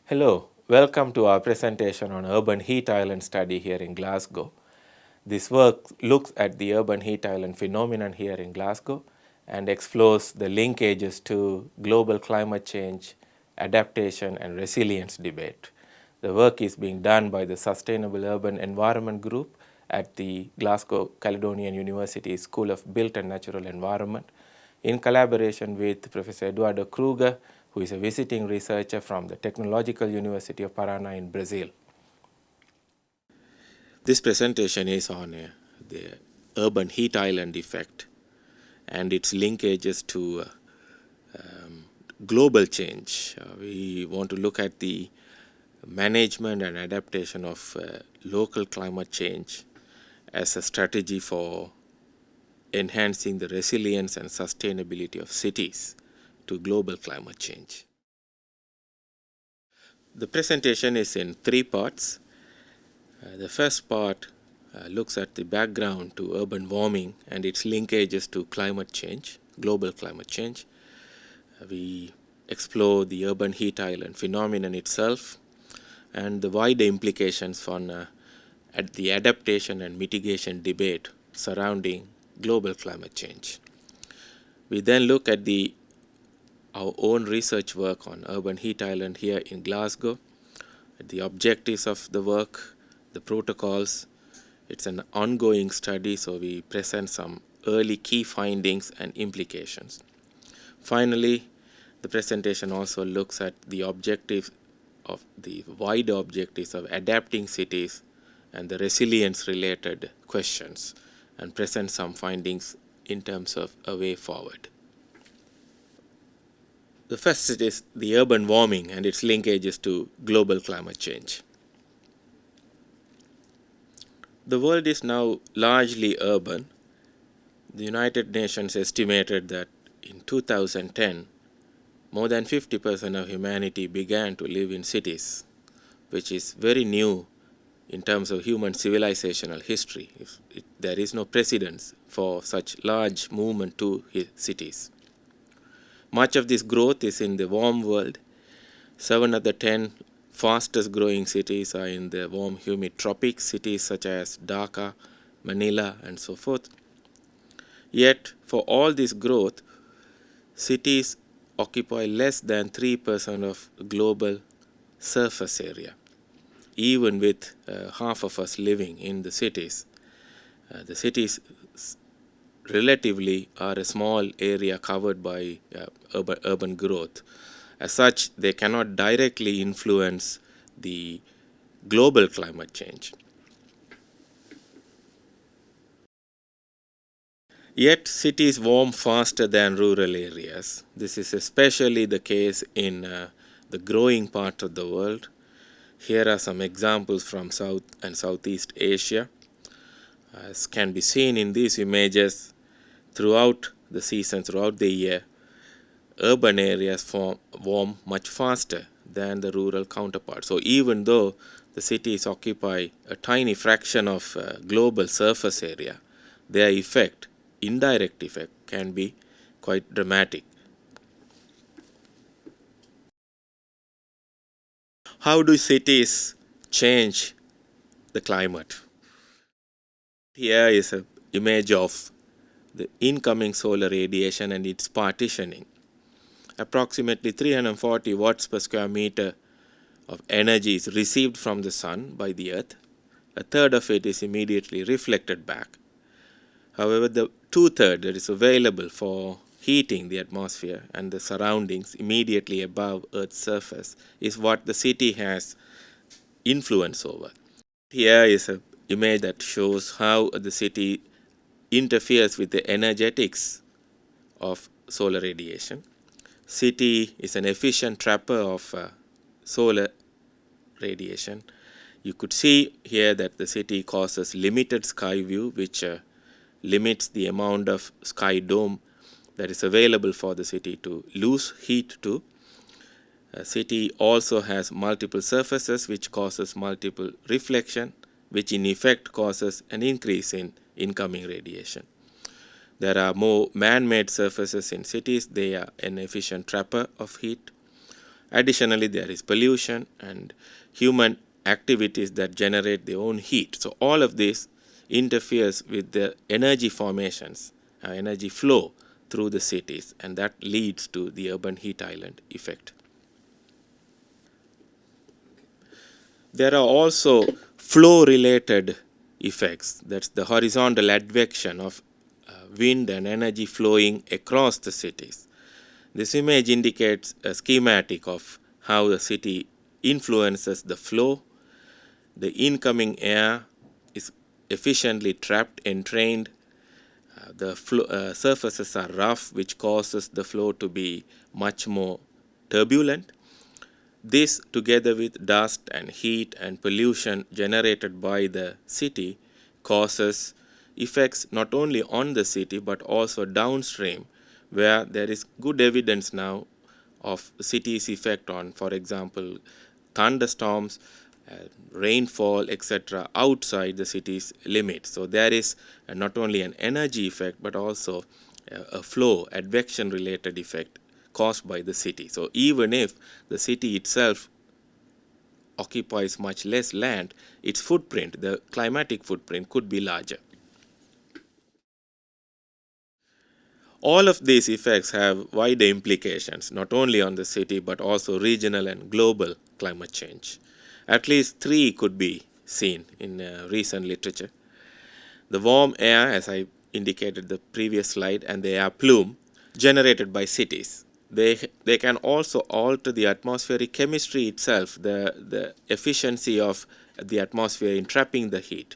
Hello, welcome to our presentation on urban heat island study here in Glasgow. This work looks at the urban heat island phenomenon here in Glasgow and explores the linkages to global climate change, adaptation and resilience debate. The work is being done by the Sustainable Urban Environment Group at the Glasgow Caledonian University School of Built and Natural Environment in collaboration with Professor Eduardo Kruger, who is a visiting researcher from the Technological University of Paraná in Brazil. This presentation is on the urban heat island effect and its linkages to global change. We want to look at the management and adaptation of local climate change as a strategy for enhancing the resilience and sustainability of cities to global climate change. The presentation is in three parts. The first part looks at the background to urban warming and its linkages to climate change, global climate change. We explore the urban heat island phenomenon itself and the wider implications on at the adaptation and mitigation debate surrounding global climate change. We then look at our own research work on urban heat island here in Glasgow, the objectives of the work, the protocols. It's an ongoing study, so we present some early key findings and implications. Finally, the presentation also looks at the objectives of the wider objectives of adapting cities and the resilience related questions and present some findings in terms of a way forward. The first is the urban warming and its linkages to global climate change. The world is now largely urban. The United Nations estimated that in 2010, more than 50% of humanity began to live in cities, which is very new in terms of human civilizational history. There is no precedence for such large movement to cities. Much of this growth is in the warm world. 7 of the 10 fastest growing cities are in the warm humid tropics, cities such as Dhaka, Manila, and so forth. Yet, for all this growth, cities occupy less than 3% of global surface area. Even with half of us living in the cities relatively are a small area covered by urban growth. As such, they cannot directly influence the global climate change. Yet, cities warm faster than rural areas. This is especially the case in the growing part of the world. Here are some examples from South and Southeast Asia. As can be seen in these images, throughout the season, throughout the year, urban areas warm much faster than the rural counterparts. So even though the cities occupy a tiny fraction of global surface area, their indirect effect, can be quite dramatic. How do cities change the climate? Here is an image of the incoming solar radiation and its partitioning. Approximately 340 watts per square meter of energy is received from the sun by the earth. A third of it is immediately reflected back. However, the 2/3 that is available for heating the atmosphere and the surroundings immediately above Earth's surface is what the city has influence over. Here is an image that shows how the city interferes with the energetics of solar radiation. City is an efficient trapper of solar radiation. You could see here that the city causes limited sky view, which limits the amount of sky dome that is available for the city to lose heat to. City also has multiple surfaces which causes multiple reflection, which in effect causes an increase in incoming radiation. There are more man-made surfaces in cities. They are an efficient trapper of heat. Additionally, there is pollution and human activities that generate their own heat. So all of this interferes with the energy formations, energy flow through the cities, and that leads to the urban heat island effect. There are also flow-related effects. That's the horizontal advection of wind and energy flowing across the cities. This image indicates a schematic of how the city influences the flow. The incoming air is efficiently trapped and trained. The surfaces are rough, which causes the flow to be much more turbulent. This, together with dust and heat and pollution generated by the city, causes effects not only on the city but also downstream, where there is good evidence now of city's effect on, for example, thunderstorms, rainfall, etc., outside the city's limits. So there is not only an energy effect but also a flow, advection related effect caused by the city. So even if the city itself occupies much less land, its footprint, the climatic footprint, could be larger. All of these effects have wider implications, not only on the city but also regional and global climate change. At least three could be seen in recent literature. The warm air, as I indicated the previous slide, and the air plume generated by cities. They can also alter the atmospheric chemistry itself, the efficiency of the atmosphere in trapping the heat.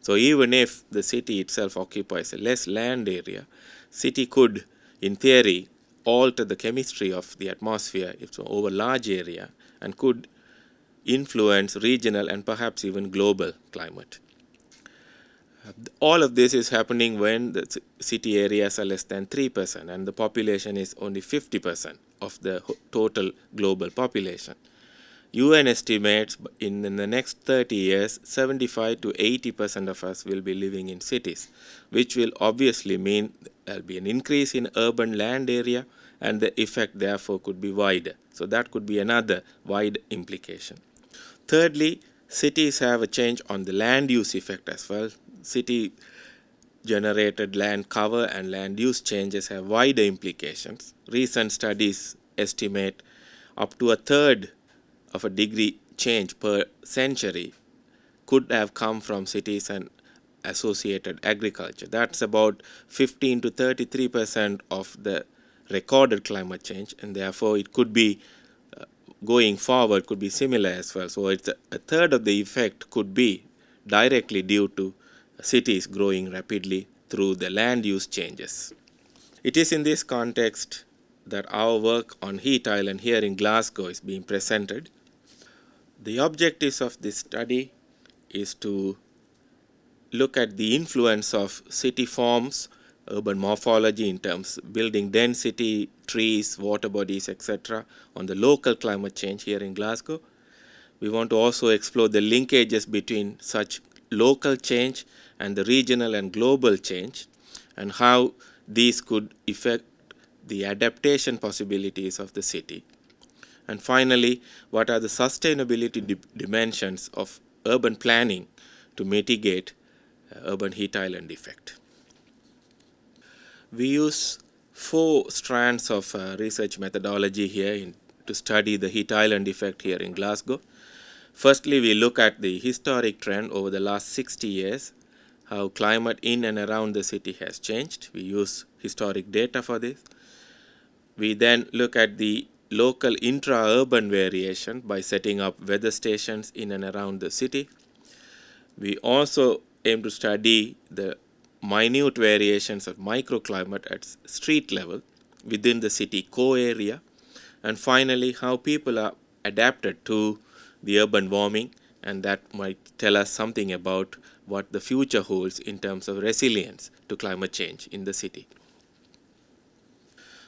So even if the city itself occupies a less land area, city could, in theory, alter the chemistry of the atmosphere over large area and could influence regional and perhaps even global climate. All of this is happening when the city areas are less than 3% and the population is only 50% of the total global population. UN estimates in the next 30 years, 75 to 80% of us will be living in cities, which will obviously mean there will be an increase in urban land area and the effect therefore could be wider. So that could be another wide implication. Thirdly, cities have a change on the land use effect as well. City generated land cover and land use changes have wider implications. Recent studies estimate up to a third of a degree change per century could have come from cities and associated agriculture. That's about 15 to 33% of the recorded climate change, and therefore it could be going forward could be similar as well. So it's a third of the effect could be directly due to cities growing rapidly through the land use changes. It is in this context that our work on heat island here in Glasgow is being presented. The objectives of this study is to look at the influence of city forms, urban morphology in terms of building density, trees, water bodies, etc. on the local climate change here in Glasgow. We want to also explore the linkages between such local change and the regional and global change and how these could affect the adaptation possibilities of the city. And finally, what are the sustainability dimensions of urban planning to mitigate urban heat island effect? We use 4 strands of research methodology here to study the heat island effect here in Glasgow. Firstly, we look at the historic trend over the last 60 years, how climate in and around the city has changed. We use historic data for this. We then look at the local intra-urban variation by setting up weather stations in and around the city. We also aim to study the minute variations of microclimate at street level within the city core area. And finally, how people are adapted to the urban warming, and that might tell us something about what the future holds in terms of resilience to climate change in the city.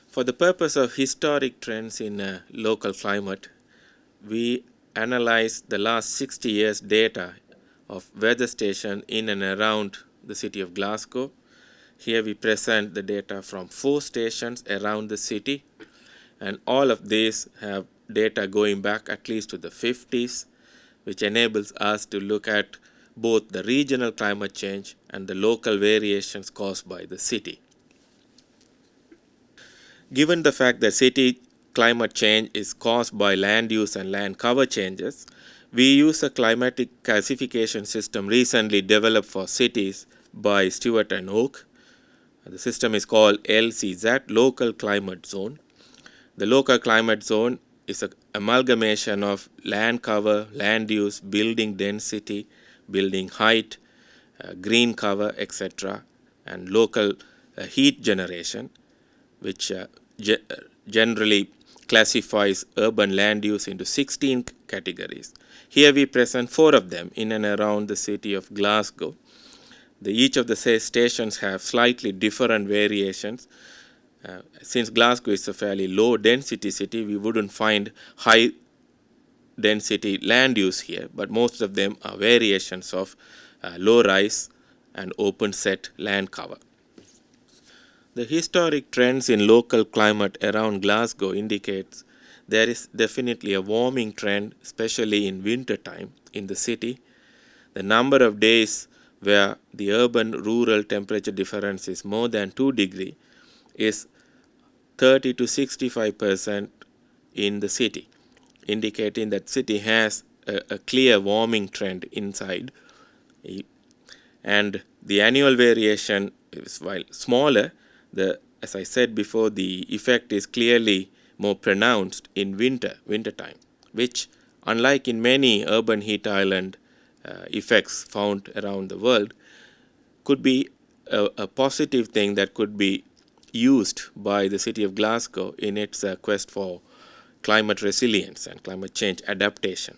For the purpose of historic trends in local climate, we analyze the last 60 years data of weather station in and around the city of Glasgow. Here we present the data from 4 stations around the city, and all of these have data going back at least to the 50s, which enables us to look at both the regional climate change and the local variations caused by the city. Given the fact that city climate change is caused by land use and land cover changes, we use a climatic classification system recently developed for cities by Stewart and Oak. The system is called LCZ, Local Climate Zone. The local climate zone is an amalgamation of land cover, land use, building density, building height, green cover, etc., and local heat generation, which generally classifies urban land use into 16 categories. Here we present 4 of them in and around the city of Glasgow. Each of the stations have slightly different variations. Since Glasgow is a fairly low density city, we wouldn't find high density land use here, but most of them are variations of low rise and open set land cover. The historic trends in local climate around Glasgow indicates there is definitely a warming trend, especially in winter time in the city. The number of days where the urban-rural temperature difference is more than 2 degrees is 30 to 65% in the city, indicating that city has a clear warming trend inside. And the annual variation is, while smaller, as I said before, the effect is clearly more pronounced in wintertime, which, unlike in many urban heat island effects found around the world, could be a positive thing that could be used by the city of Glasgow in its quest for climate resilience and climate change adaptation.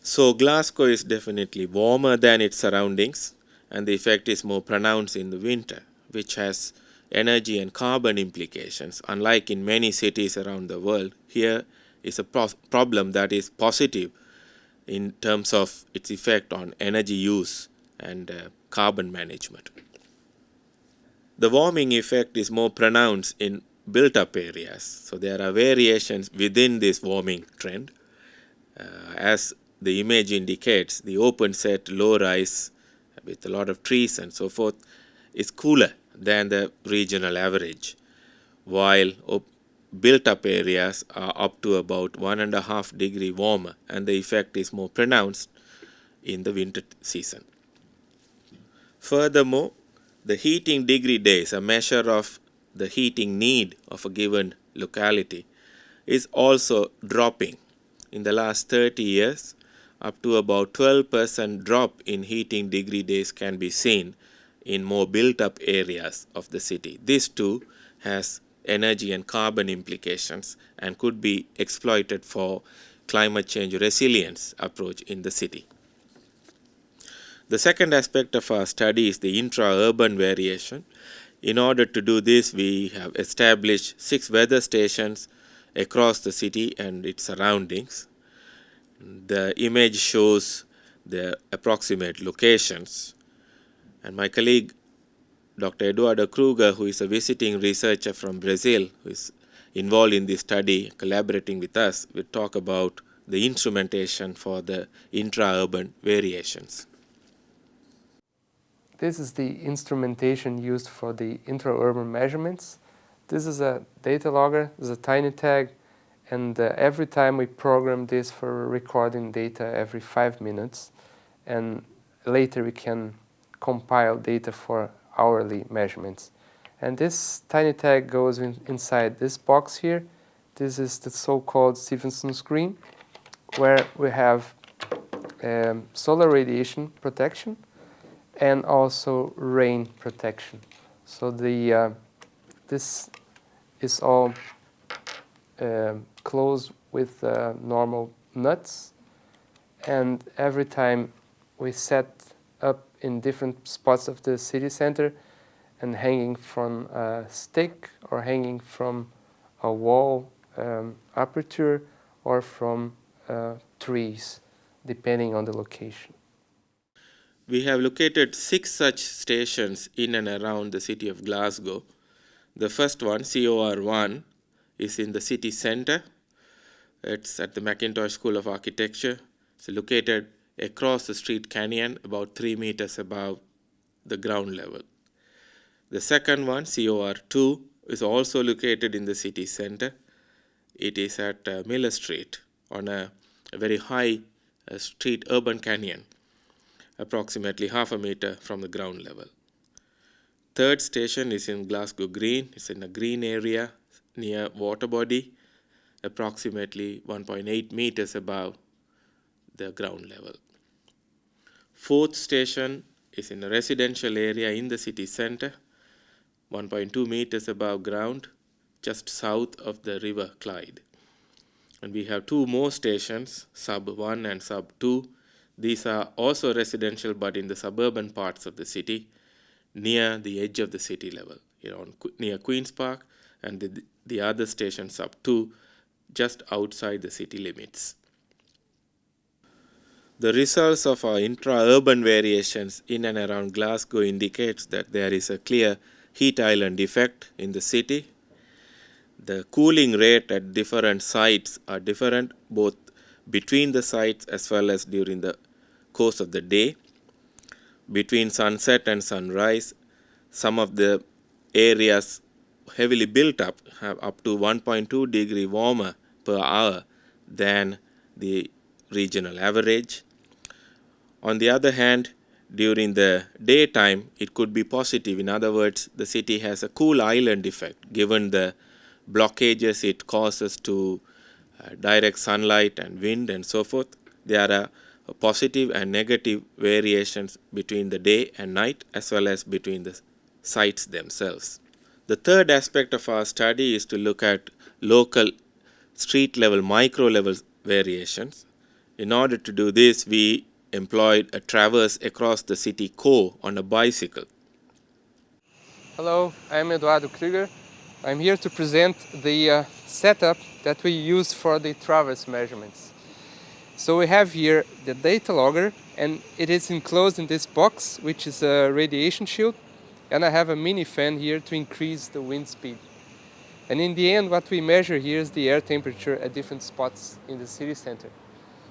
So Glasgow is definitely warmer than its surroundings, and the effect is more pronounced in the winter, which has energy and carbon implications. Unlike in many cities around the world, here is a problem that is positive in terms of its effect on energy use and carbon management. The warming effect is more pronounced in built-up areas, so there are variations within this warming trend. As the image indicates, the open set, low rise with a lot of trees and so forth is cooler than the regional average, while built-up areas are up to about 1.5 degrees warmer, and the effect is more pronounced in the winter season. Furthermore, the heating degree days, a measure of the heating need of a given locality, is also dropping. In the last 30 years, up to about 12% drop in heating degree days can be seen in more built-up areas of the city. This too has energy and carbon implications and could be exploited for climate change resilience approach in the city. The second aspect of our study is the intra-urban variation. In order to do this, we have established 6 weather stations across the city and its surroundings. The image shows the approximate locations, and my colleague Dr. Eduardo Kruger, who is a visiting researcher from Brazil, who is involved in this study, collaborating with us, will talk about the instrumentation for the intra-urban variations. This is the instrumentation used for the intra-urban measurements. This is a data logger, this is a tiny tag, and every time we program this for recording data every 5 minutes, and later we can compile data for hourly measurements. And this tiny tag goes inside this box here. This is the so-called Stevenson screen, where we have solar radiation protection and also rain protection. So this is all closed with normal nuts, and every time we set up in different spots of the city center and hanging from a stick or hanging from a wall aperture or from trees, depending on the location. We have located 6 such stations in and around the city of Glasgow. The first one, COR1, is in the city center. It's at the McIntosh School of Architecture. It's located across the street canyon, about 3 meters above the ground level. The second one, COR2, is also located in the city center. It is at Miller Street on a very high street urban canyon, approximately half a meter from the ground level. Third station is in Glasgow Green. It's in a green area near water body, approximately 1.8 meters above the ground level. Fourth station is in a residential area in the city center, 1.2 meters above ground, just south of the River Clyde. And we have two more stations, sub 1 and sub 2. These are also residential but in the suburban parts of the city, near the edge of the city level, near Queen's Park, and the other station, sub 2, just outside the city limits. The results of our intra-urban variations in and around Glasgow indicates that there is a clear heat island effect in the city. The cooling rate at different sites are different, both between the sites as well as during the course of the day. Between sunset and sunrise, some of the areas heavily built up have up to 1.2 degree warmer per hour than the regional average. On the other hand, during the daytime, it could be positive. In other words, the city has a cool island effect given the blockages it causes to direct sunlight and wind and so forth. There are positive and negative variations between the day and night as well as between the sites themselves. The third aspect of our study is to look at local street level, micro level variations. In order to do this, we employed a traverse across the city core on a bicycle. Hello, I'm Eduardo Kruger. I'm here to present the setup that we use for the traverse measurements. So we have here the data logger, and it is enclosed in this box, which is a radiation shield, and I have a mini fan here to increase the wind speed. And in the end, what we measure here is the air temperature at different spots in the city center.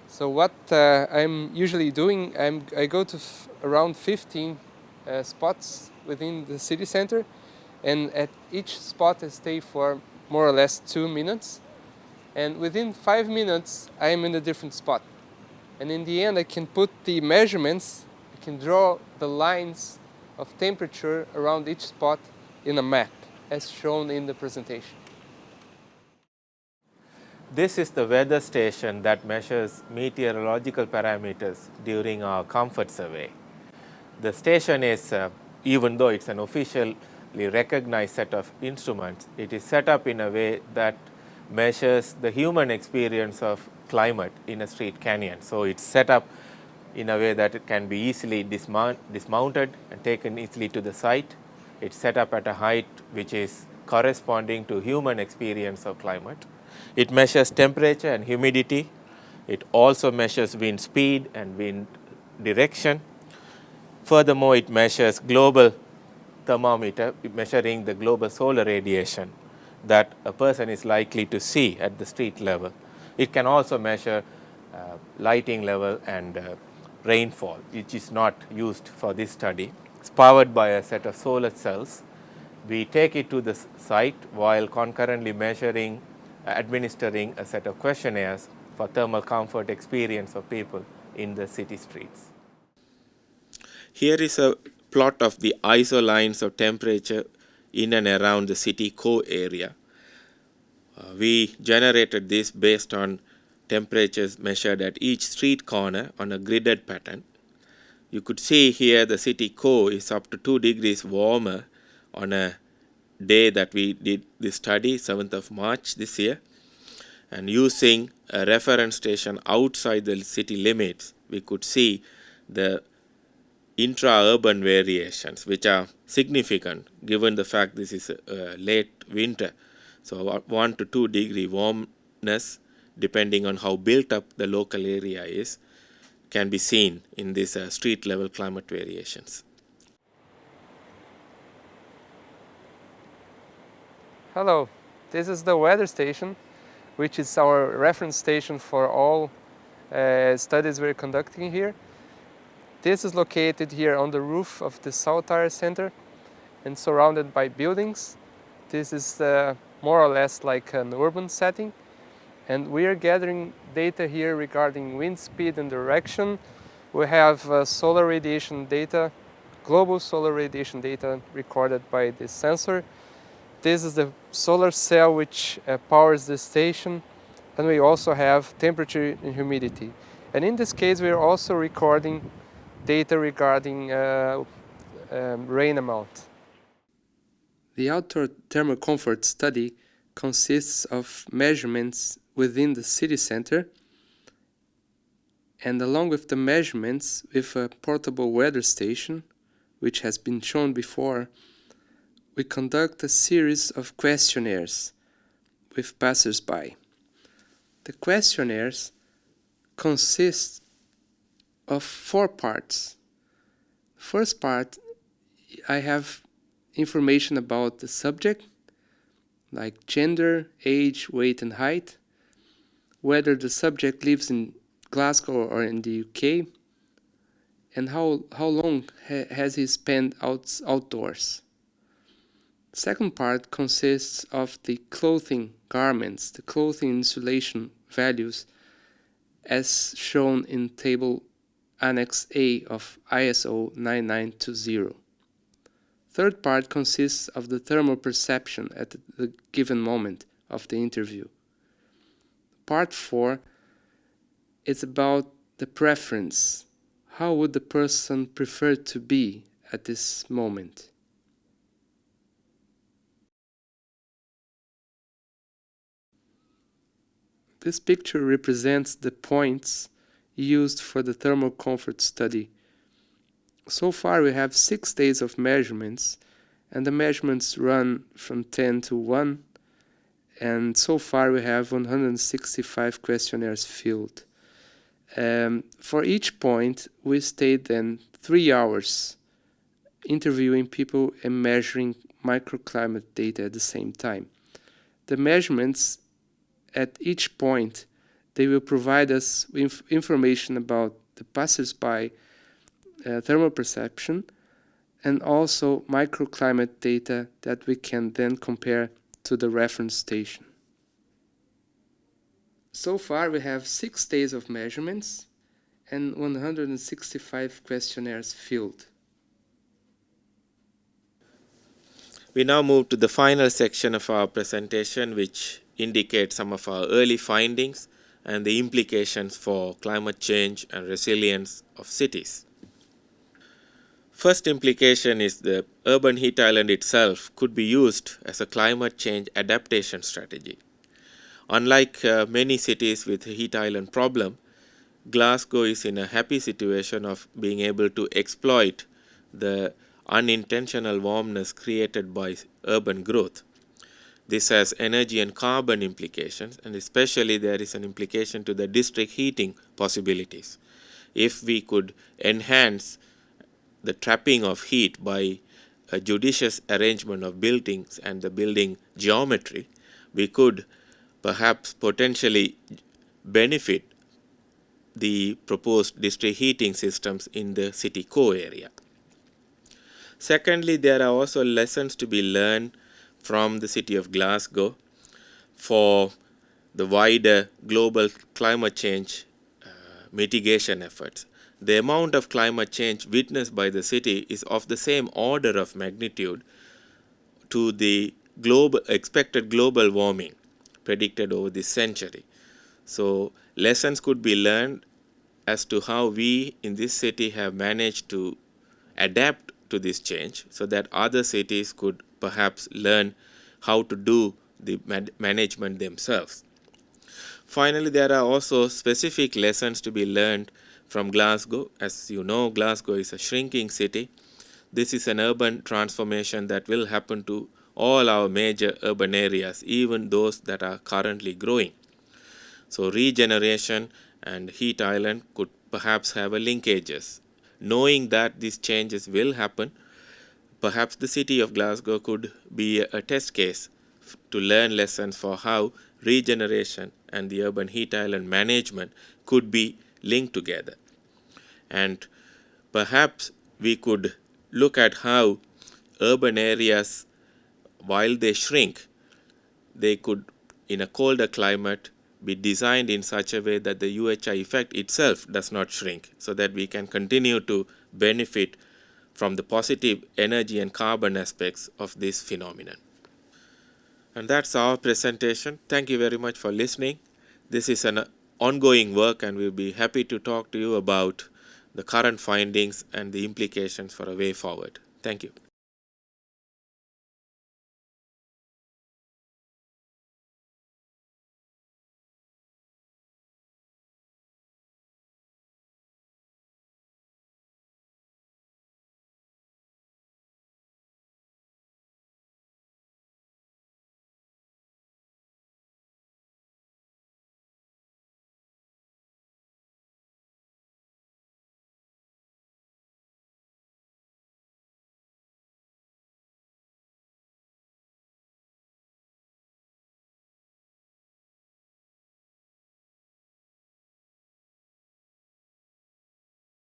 So what I'm usually doing, I go to around 15 spots within the city center, and at each spot I stay for more or less 2 minutes. And within 5 minutes, I am in a different spot. And in the end, I can put the measurements, I can draw the lines of temperature around each spot in a map, as shown in the presentation. This is the weather station that measures meteorological parameters during our comfort survey. The station is, even though it's an officially recognized set of instruments, it is set up in a way that measures the human experience of climate in a street canyon. So it's set up in a way that it can be easily dismounted and taken easily to the site. It's set up at a height which is corresponding to human experience of climate. It measures temperature and humidity. It also measures wind speed and wind direction. Furthermore, it measures global thermometer, measuring the global solar radiation that a person is likely to see at the street level. It can also measure lighting level and rainfall, which is not used for this study. It's powered by a set of solar cells. We take it to the site while concurrently administering a set of questionnaires for thermal comfort experience of people in the city streets. Here is a plot of the ISO lines of temperature in and around the city core area. We generated this based on temperatures measured at each street corner on a gridded pattern. You could see here the city core is up to 2 degrees warmer on a day that we did this study, 7th of March this year. And using a reference station outside the city limits, we could see the intra-urban variations, which are significant given the fact this is late winter. So 1 to 2 degree warmness, depending on how built up the local area is, can be seen in these street level climate variations. Hello, This is the weather station, which is our reference station for all studies we're conducting here. This is located here on the roof of the South Tire Center and surrounded by buildings. This is more or less like an urban setting. And we are gathering data here regarding wind speed and direction. We have solar radiation data, global solar radiation data recorded by this sensor. This is the solar cell which powers the station. And we also have temperature and humidity. And in this case, we are also recording data regarding rain amount. The outdoor thermal comfort study consists of measurements within the city center, and along with the measurements with a portable weather station, which has been shown before, we conduct a series of questionnaires with passers-by. The questionnaires consist of 4 parts. First part, I have information about the subject, like gender, age, weight and height, whether the subject lives in Glasgow or in the UK, and how long has he spent outdoors. Second part consists of the clothing garments, the clothing insulation values as shown in table Annex A of ISO 9920. Third part consists of the thermal perception at the given moment of the interview. Part 4 is about the preference. How would the person prefer to be at this moment? This picture represents the points used for the thermal comfort study. So far we have 6 days of measurements, and the measurements run from 10 to 1, and so far we have 165 questionnaires filled. For each point we stayed then 3 hours interviewing people and measuring microclimate data at the same time. The measurements at each point, they will provide us with information about the passers-by thermal perception and also microclimate data that we can then compare to the reference station. So far we have 6 days of measurements and 165 questionnaires filled. We now move to the final section of our presentation, which indicates some of our early findings and the implications for climate change and resilience of cities. First implication is the urban heat island itself could be used as a climate change adaptation strategy. Unlike many cities with a heat island problem, Glasgow is in a happy situation of being able to exploit the unintentional warmness created by urban growth. This has energy and carbon implications, and especially there is an implication to the district heating possibilities. If we could enhance the trapping of heat by a judicious arrangement of buildings and the building geometry, we could perhaps potentially benefit the proposed district heating systems in the city core area. Secondly, there are also lessons to be learned from the city of Glasgow for the wider global climate change mitigation efforts. The amount of climate change witnessed by the city is of the same order of magnitude to the expected global warming predicted over this century. So lessons could be learned as to how we in this city have managed to adapt to this change so that other cities could perhaps learn how to do the management themselves. Finally, there are also specific lessons to be learned from Glasgow. As you know, Glasgow is a shrinking city. This is an urban transformation that will happen to all our major urban areas, even those that are currently growing. So regeneration and heat island could perhaps have a linkages. Knowing that these changes will happen, perhaps the city of Glasgow could be a test case to learn lessons for how regeneration and the urban heat island management could be linked together. And perhaps we could look at how urban areas, while they shrink, they could, in a colder climate, be designed in such a way that the UHI effect itself does not shrink, so that we can continue to benefit from the positive energy and carbon aspects of this phenomenon. And that's our presentation. Thank you very much for listening. This is an ongoing work, and we'll be happy to talk to you about the current findings and the implications for a way forward. Thank you.